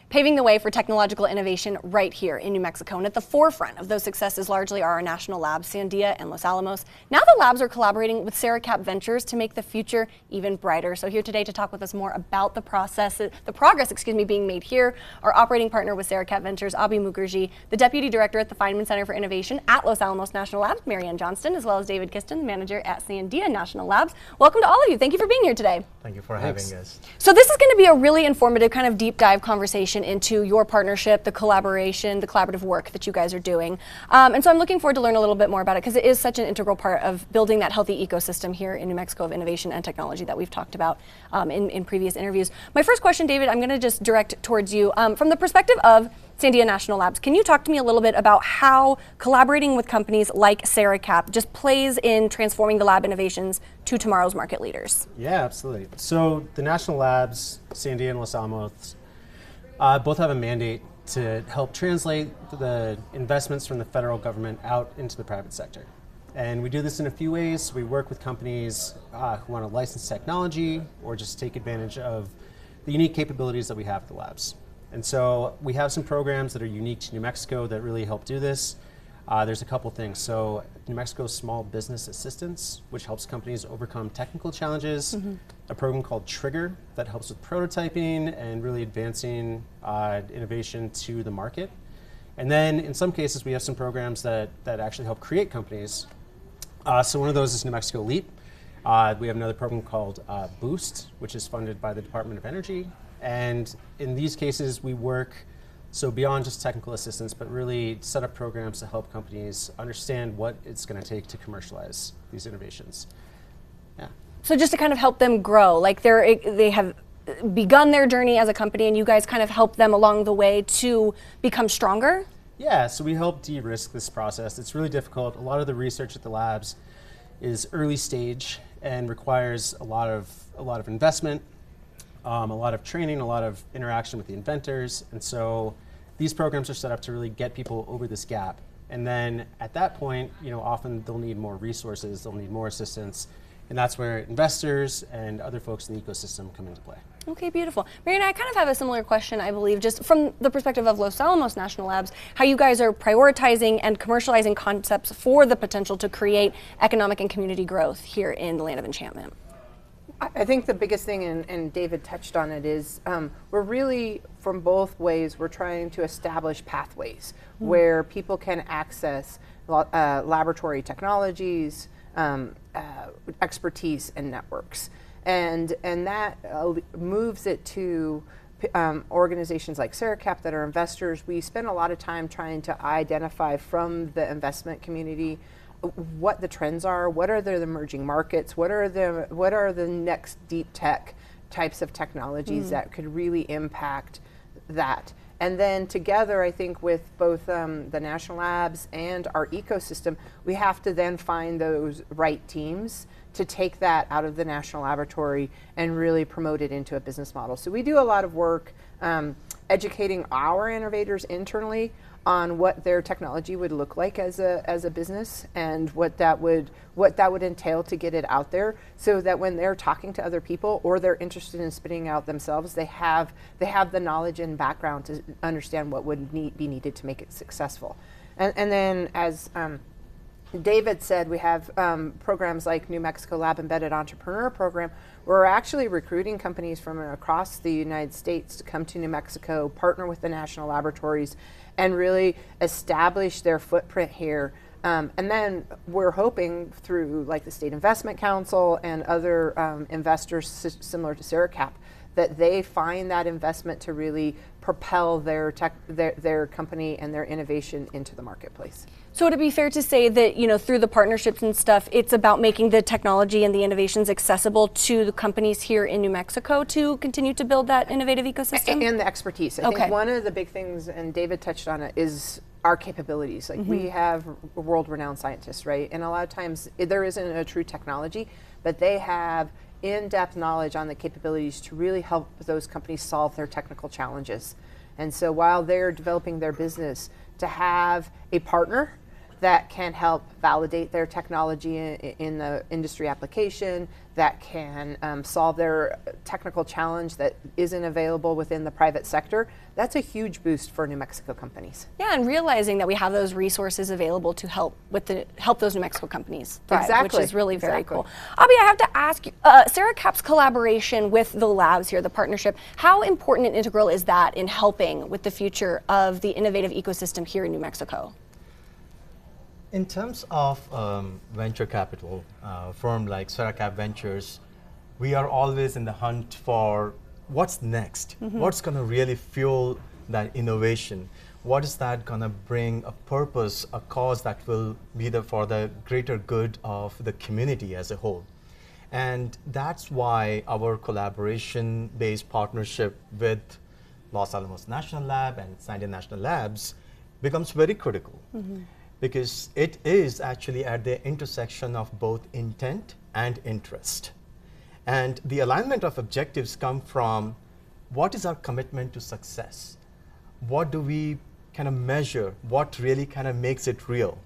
paving the way for technological innovation right here in New Mexico. And at the forefront of those successes largely are our national labs, Sandia and Los Alamos. Now the labs are collaborating with CerraCap Ventures to make the future even brighter. So here today to talk with us more about the progress being made here, our operating partner with CerraCap Ventures, Abhi Mukherjee, the Deputy Director at the Feynman Center for Innovation at Los Alamos National Labs, Marianne Johnston, as well as David Kiston, the manager at Sandia National Labs. Welcome to all of you. Thank you for being here today. Thank you for having us. So this is going to be a really informative kind of deep dive conversation into your partnership, the collaboration, the collaborative work that you guys are doing. And so I'm looking forward to learn a little bit more about it because it is such an integral part of building that healthy ecosystem here in New Mexico of innovation and technology that we've talked about in previous interviews. My first question, David, I'm going to just direct towards you. From the perspective of Sandia National Labs, can you talk to me a little bit about how collaborating with companies like CerraCap just plays in transforming the lab innovations to tomorrow's market leaders? Yeah, absolutely. So the national labs, Sandia and Los Alamos, both have a mandate to help translate the investments from the federal government out into the private sector. And we do this in a few ways. We work with companies who want to license technology or just take advantage of the unique capabilities that we have at the labs. And so we have some programs that are unique to New Mexico that really help do this. There's a couple things. So New Mexico Small Business Assistance, which helps companies overcome technical challenges. A program called Trigger that helps with prototyping and really advancing innovation to the market. And then in some cases, we have some programs that actually help create companies. So one of those is New Mexico Leap. We have another program called Boost, which is funded by the Department of Energy. And in these cases, we work so beyond just technical assistance, but really set up programs to help companies understand what it's going to take to commercialize these innovations. Yeah. So just to kind of help them grow, like they have begun their journey as a company and you guys kind of help them along the way to become stronger? Yeah, so we help de-risk this process. It's really difficult. A lot of the research at the labs is early stage and requires a lot of investment. A lot of training, a lot of interaction with the inventors, and so these programs are set up to really get people over this gap. And then at that point, often they'll need more resources, they'll need more assistance, and that's where investors and other folks in the ecosystem come into play. Okay, beautiful. Marianne, I kind of have a similar question, I believe, just from the perspective of Los Alamos National Labs, how you guys are prioritizing and commercializing concepts for the potential to create economic and community growth here in the land of enchantment. I think the biggest thing, and David touched on it, is we're really, from both ways, we're trying to establish pathways where people can access laboratory technologies, expertise, and networks. And that moves it to organizations like CerraCap that are investors. We spend a lot of time trying to identify from the investment community what the trends are, what are the emerging markets, what are the next deep tech types of technologies that could really impact that. And then together, I think with both the national labs and our ecosystem, we have to then find those right teams to take that out of the national laboratory and really promote it into a business model. So we do a lot of work educating our innovators internally on what their technology would look like as a business and what that would entail to get it out there, so that when they're talking to other people or they're interested in spinning out themselves, they have the knowledge and background to understand what would be needed to make it successful. And then as David said, we have programs like New Mexico Lab Embedded Entrepreneur Program, where we're actually recruiting companies from across the United States to come to New Mexico, partner with the national laboratories, and really establish their footprint here. And then we're hoping through like the State Investment Council and other investors similar to CerraCap, that they find that investment to really propel their company and their innovation into the marketplace. So would it be fair to say that, through the partnerships and stuff, it's about making the technology and the innovations accessible to the companies here in New Mexico to continue to build that innovative ecosystem? And the expertise. I think one of the big things, and David touched on it, is our capabilities. Like we have world-renowned scientists, right? And a lot of times there isn't a true technology, but they have in-depth knowledge on the capabilities to really help those companies solve their technical challenges. And so while they're developing their business, to have a partner that can help validate their technology in the industry application, that can solve their technical challenge that isn't available within the private sector. That's a huge boost for New Mexico companies. Yeah, and realizing that we have those resources available to help those New Mexico companies thrive, Exactly. which is really very Exactly. cool. Abby, I have to ask you, CerraCap's collaboration with the labs here, the partnership, how important and integral is that in helping with the future of the innovative ecosystem here in New Mexico? In terms of venture capital, firm like CerraCap Ventures, we are always in the hunt for what's next, what's going to really fuel that innovation, what is that going to bring a purpose, a cause that will be for the greater good of the community as a whole. And that's why our collaboration-based partnership with Los Alamos National Lab and Sandia National Labs becomes very critical. Because it is actually at the intersection of both intent and interest. And the alignment of objectives come from what is our commitment to success? What do we kind of measure? What really kind of makes it real?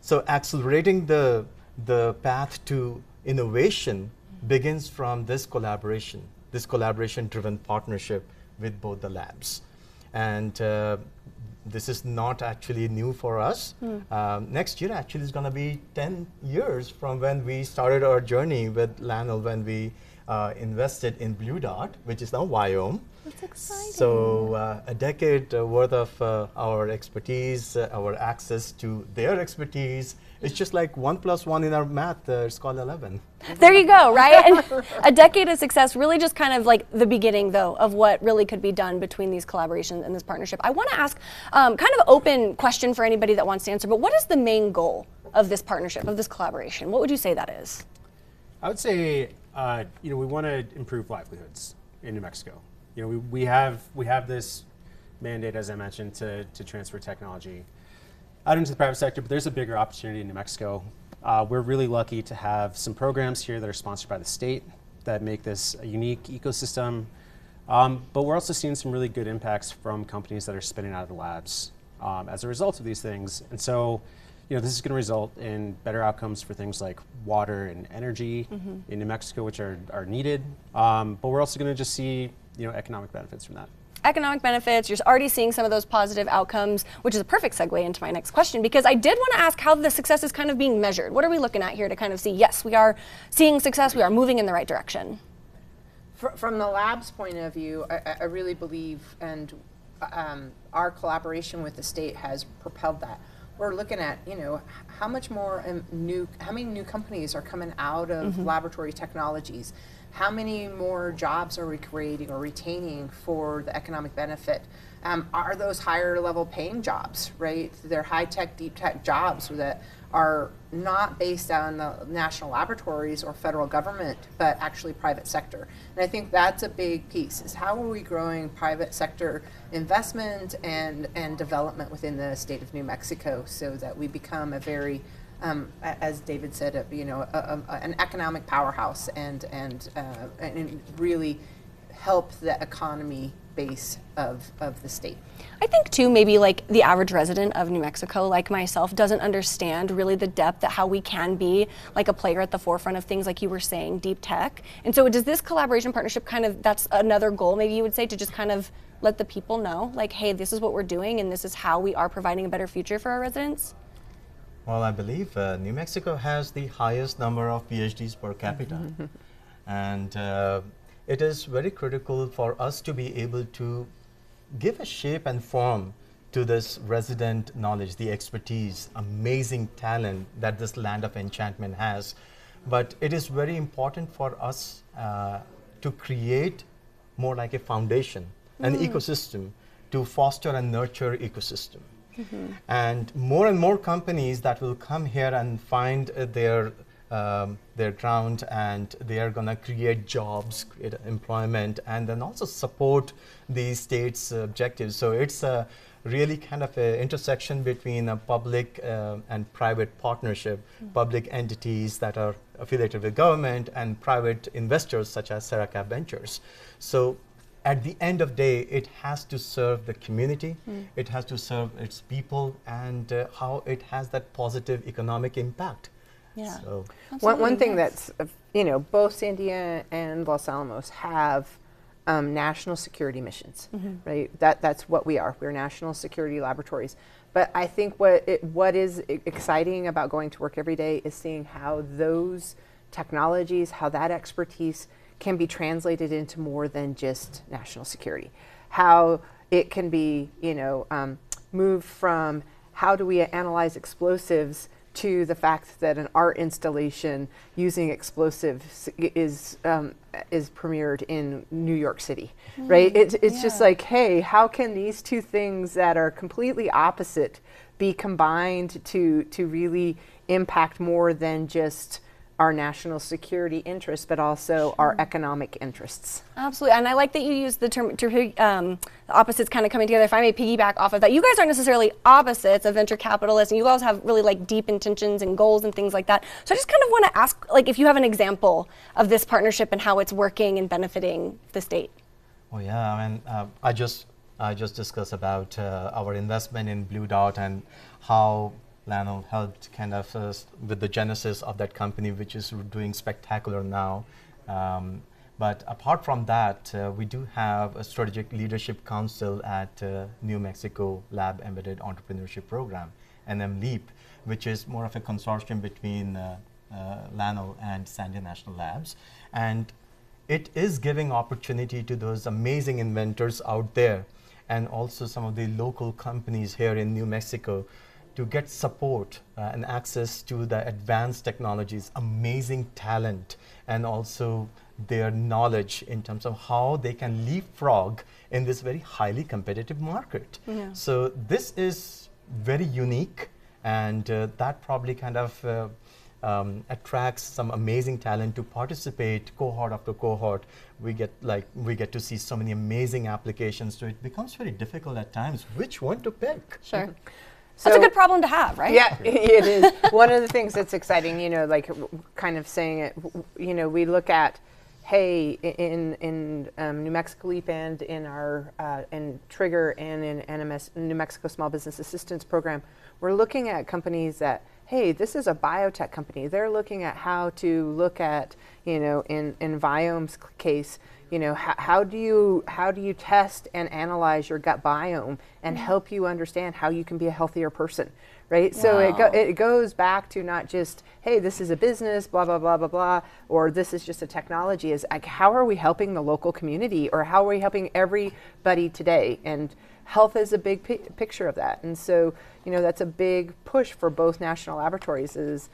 So accelerating the path to innovation begins from this collaboration-driven partnership with both the labs. And this is not actually new for us. Next year actually is going to be 10 years from when we started our journey with Lionel, when we invested in Blue Dot, which is now Wyoming. That's exciting. So a decade worth of our expertise, our access to their expertise. It's just like 1 + 1 in our math, it's called 11. There you go, right? And a decade of success, really just kind of like the beginning, though, of what really could be done between these collaborations and this partnership. I want to ask kind of open question for anybody that wants to answer, but what is the main goal of this partnership, of this collaboration? What would you say that is? I would say, we want to improve livelihoods in New Mexico. We have this mandate, as I mentioned, to transfer technology out into the private sector, but there's a bigger opportunity in New Mexico. We're really lucky to have some programs here that are sponsored by the state that make this a unique ecosystem. But we're also seeing some really good impacts from companies that are spinning out of the labs as a result of these things. And so, this is going to result in better outcomes for things like water and energy in New Mexico, which are needed. But we're also going to just see, economic benefits from that. Economic benefits, you're already seeing some of those positive outcomes, which is a perfect segue into my next question, because I did want to ask how the success is kind of being measured. What are we looking at here to kind of see, yes, we are seeing success, we are moving in the right direction? From the lab's point of view, I really believe, and our collaboration with the state has propelled that. We're looking at, how much more how many new companies are coming out of laboratory technologies? How many more jobs are we creating or retaining for the economic benefit? Are those higher level paying jobs, right? They're high tech, deep tech jobs that are not based on the national laboratories or federal government, but actually private sector. And I think that's a big piece, is how are we growing private sector investment and development within the state of New Mexico so that we become a very, as David said, an economic powerhouse and really help the economy base of the state. I think too, maybe like the average resident of New Mexico, like myself, doesn't understand really the depth at how we can be like a player at the forefront of things like you were saying, deep tech. And so does this collaboration partnership kind of, that's another goal maybe you would say, to just kind of let the people know, like, hey, this is what we're doing and this is how we are providing a better future for our residents? Well, I believe New Mexico has the highest number of PhDs per capita. And it is very critical for us to be able to give a shape and form to this resident knowledge, the expertise, amazing talent that this land of enchantment has. But it is very important for us to create more like a foundation, an ecosystem, to foster and nurture ecosystem. And more companies that will come here and find their ground, and they are going to create jobs, create employment, and then also support the state's objectives. So it's a really kind of an intersection between a public and private partnership, public entities that are affiliated with government and private investors such as CerraCap Ventures. So at the end of the day, it has to serve the community, it has to serve its people, and how it has that positive economic impact. Yeah. So, One thing yes. that's, both Sandia and Los Alamos have national security missions, right? That's what we are. We're national security laboratories. But I think what is exciting about going to work every day is seeing how those technologies, how that expertise can be translated into more than just national security. How it can be, moved from how do we analyze explosives to the fact that an art installation using explosives is premiered in New York City, right? It's just like, hey, how can these two things that are completely opposite be combined to really impact more than just our national security interests, but also our economic interests? Absolutely, and I like that you use the term the opposites kind of coming together. If I may piggyback off of that, you guys aren't necessarily opposites of venture capitalists, and you guys have really like deep intentions and goals and things like that. So I just kind of want to ask, like, if you have an example of this partnership and how it's working and benefiting the state. oh yeah, I mean, I just discussed about our investment in Blue Dot and how Lano helped kind of with the genesis of that company, which is doing spectacular now. But apart from that, we do have a strategic leadership council at New Mexico Lab Embedded Entrepreneurship Program, NMLEAP, which is more of a consortium between Lano and Sandia National Labs. And it is giving opportunity to those amazing inventors out there, and also some of the local companies here in New Mexico, to get support and access to the advanced technologies, amazing talent, and also their knowledge in terms of how they can leapfrog in this very highly competitive market. So this is very unique, and that probably kind of attracts some amazing talent to participate cohort after cohort. We get to see so many amazing applications, so it becomes very difficult at times which one to pick. Sure. That's a good problem to have, right? Yeah, it is. One of the things that's exciting, like kind of saying it, we look at, hey, in New Mexico LEAP and in our in Trigger and in NMS, New Mexico Small Business Assistance Program, we're looking at companies that, hey, this is a biotech company. They're looking at how to look at, in Viome's case, how do you test and analyze your gut biome and help you understand how you can be a healthier person, right? Wow. So it goes back to not just, hey, this is a business, blah, blah, blah, blah, blah, or this is just a technology. Is like, how are we helping the local community, or how are we helping everybody today? And health is a big picture of that. And so, that's a big push for both national laboratories is,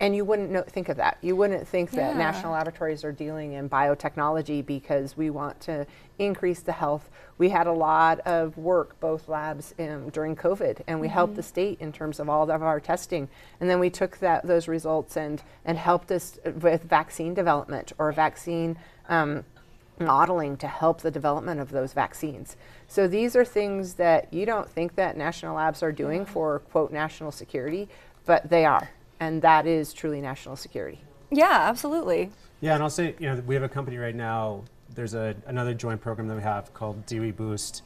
and you wouldn't think of that. You wouldn't think that national laboratories are dealing in biotechnology because we want to increase the health. We had a lot of work, both labs during COVID, and we helped the state in terms of all of our testing. And then we took those results and helped us with vaccine development or vaccine modeling to help the development of those vaccines. So these are things that you don't think that national labs are doing for, quote, national security, but they are. And that is truly national security. Yeah, absolutely. Yeah, and I'll say, we have a company right now. There's another joint program that we have called DOE Boost.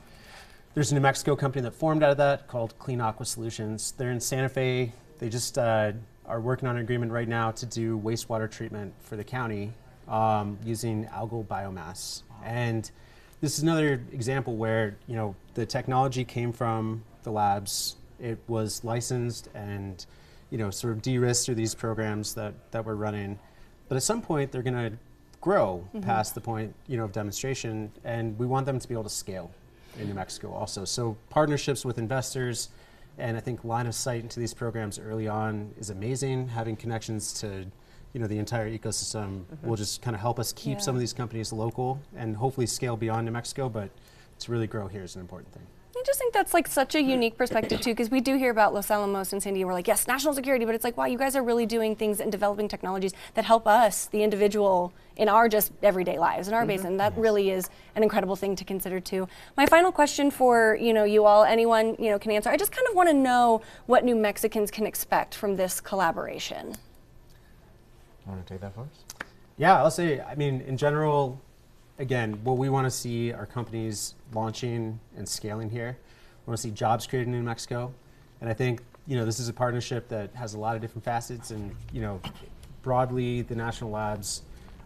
There's a New Mexico company that formed out of that called Clean Aqua Solutions. They're in Santa Fe. They just are working on an agreement right now to do wastewater treatment for the county using algal biomass. And this is another example where, the technology came from the labs. It was licensed and sort of de-risked through these programs that we're running. But at some point, they're going to grow past the point, of demonstration, and we want them to be able to scale in New Mexico also. So partnerships with investors, and I think line of sight into these programs early on is amazing. Having connections to, the entire ecosystem will just kind of help us keep some of these companies local and hopefully scale beyond New Mexico, but to really grow here is an important thing. I just think that's like such a unique perspective too, because we do hear about Los Alamos and Sandia. We're like, yes, national security, but it's like, wow, you guys are really doing things and developing technologies that help us, the individual, in our just everyday lives, in our basin. That really is an incredible thing to consider too. My final question for you all, anyone can answer. I just kind of want to know what New Mexicans can expect from this collaboration. You want to take that first? Yeah, I'll say, in general, again, what we want to see are companies launching and scaling here. We want to see jobs created in New Mexico. And I think, this is a partnership that has a lot of different facets, and, broadly, the national labs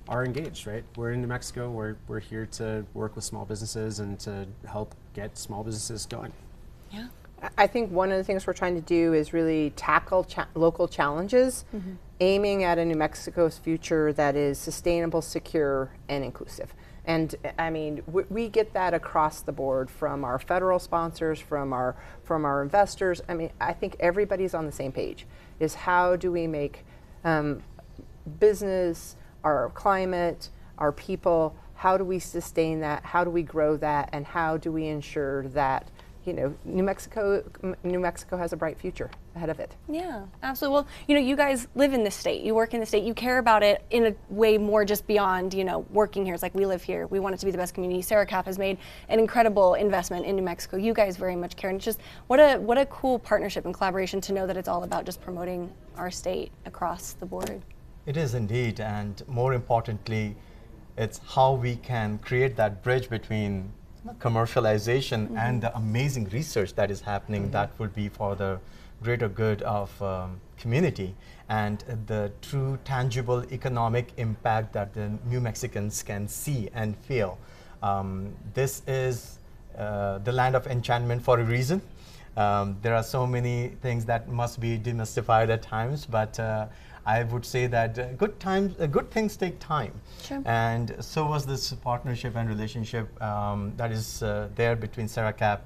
are engaged, right? We're in New Mexico. We're here to work with small businesses and to help get small businesses going. Yeah. I think one of the things we're trying to do is really tackle local challenges, aiming at a New Mexico's future that is sustainable, secure, and inclusive. And I mean, we get that across the board from our federal sponsors, from our investors. I mean, I think everybody's on the same page. Is how do we make business, our climate, our people, how do we sustain that? How do we grow that? And how do we ensure that New Mexico has a bright future ahead of it? Yeah, absolutely. Well, you guys live in this state, you work in the state, you care about it in a way more just beyond, working here. It's like we live here, we want it to be the best community. CerraCap has made an incredible investment in New Mexico. You guys very much care, and it's just what a cool partnership and collaboration to know that it's all about just promoting our state across the board. It is indeed, and more importantly, it's how we can create that bridge between commercialization and the amazing research that is happening that would be for the greater good of community, and the true tangible economic impact that the New Mexicans can see and feel. This is the land of enchantment for a reason. There are so many things that must be demystified at times, but I would say that good things take time. Sure. And so was this partnership and relationship that is there between CerraCap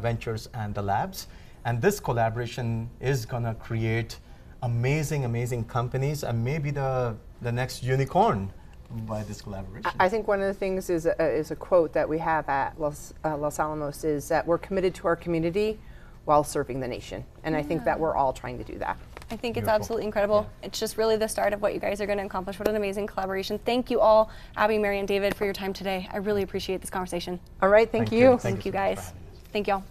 Ventures and the labs. And this collaboration is going to create amazing companies, and maybe the next unicorn by this collaboration. I think one of the things is a quote that we have at Los Alamos is that we're committed to our community while serving the nation. And I think that we're all trying to do that. I think it's Beautiful. absolutely incredible. Yeah. It's just really the start of what you guys are going to accomplish. What an amazing collaboration. Thank you all, Abby, Mary, and David, for your time today. I really appreciate this conversation. All right, thank you. Thank you guys. Thank you all.